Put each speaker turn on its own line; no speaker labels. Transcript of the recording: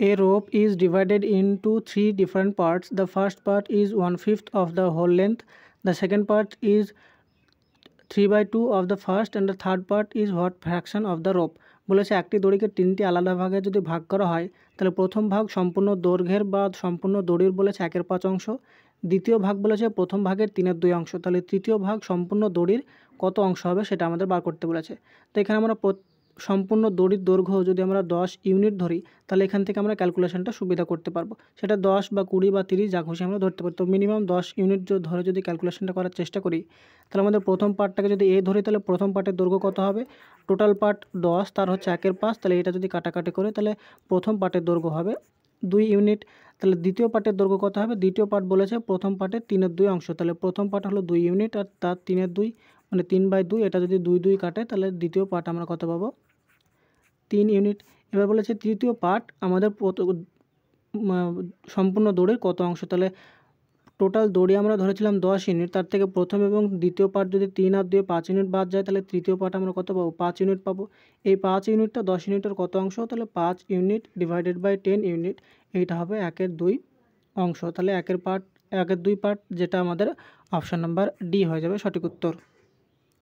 A rope is divided into three different parts. The first part is 1/5 of the whole length. The second part is 3/2 of the first and the third part is what fraction of the rope. বলেছে একটি দড়িকে তিনটি আলাদা ভাগে যদি ভাগ করা হয় তাহলে প্রথম ভাগ সম্পূর্ণ দৈর্ঘ্যের বা সম্পূর্ণ দড়ির বলেছে 1/5 অংশ, দ্বিতীয় ভাগ বলেছে প্রথম ভাগের 3/2 অংশ, তাহলে তৃতীয় ভাগ সম্পূর্ণ দড়ির কত অংশ হবে সেটা আমাদের বার করতে বলেছে। তো এখানে আমরা সম্পূর্ণ দড়ির দৈর্ঘ্য যদি আমরা 10 ইউনিট ধরি তাহলে এখান থেকে আমরা ক্যালকুলেশনটা সুবিধা করতে পারবো, সেটা 10 বা 20 বা 30 যা খুশি আমরা ধরতে পারি। তো মিনিমাম 10 ইউনিট ধরে যদি ক্যালকুলেশনটা করার চেষ্টা করি তাহলে আমাদের প্রথম পার্টটাকে যদি এ ধরি তাহলে প্রথম পার্টের দৈর্ঘ্য কত হবে, টোটাল পার্ট 10 তার হচ্ছে 1/5, তাহলে এটা যদি কাটাকাটি করে তাহলে প্রথম পার্টের দৈর্ঘ্য হবে 2 ইউনিট। তাহলে দ্বিতীয় পার্টের দৈর্ঘ্য কত হবে, দ্বিতীয় পার্ট বলেছে প্রথম পার্টের 3/2 অংশ, তাহলে প্রথম পার্ট হলো 2 ইউনিট আর তার 3/2 মানে 3/2, এটা যদি 2 কাটে তাহলে দ্বিতীয় পার্ট আমরা কত পাবো 3 ইউনিট। এবার বলেছে তৃতীয় পার্ট আমাদের সম্পূর্ণ দড়ির কত অংশ, তাহলে টোটাল দড়ি আমরা ধরেছিলাম 10 ইউনিট, তার থেকে প্রথম এবং দ্বিতীয় পার্ট যদি 3 আর 2 5 ইউনিট বাদ যায় তাহলে তৃতীয় পার্ট আমরা কত পাবো 5 ইউনিট পাবো। এই 5 ইউনিটটা 10 ইউনিটের কত অংশ, তাহলে 5 ইউনিট ডিভাইডেড বাই 10 ইউনিট, এইটা হবে 1/2 অংশ। তাহলে 1/2 পার্ট যেটা আমাদের অপশান নাম্বার ডি হয়ে যাবে সঠিক উত্তর।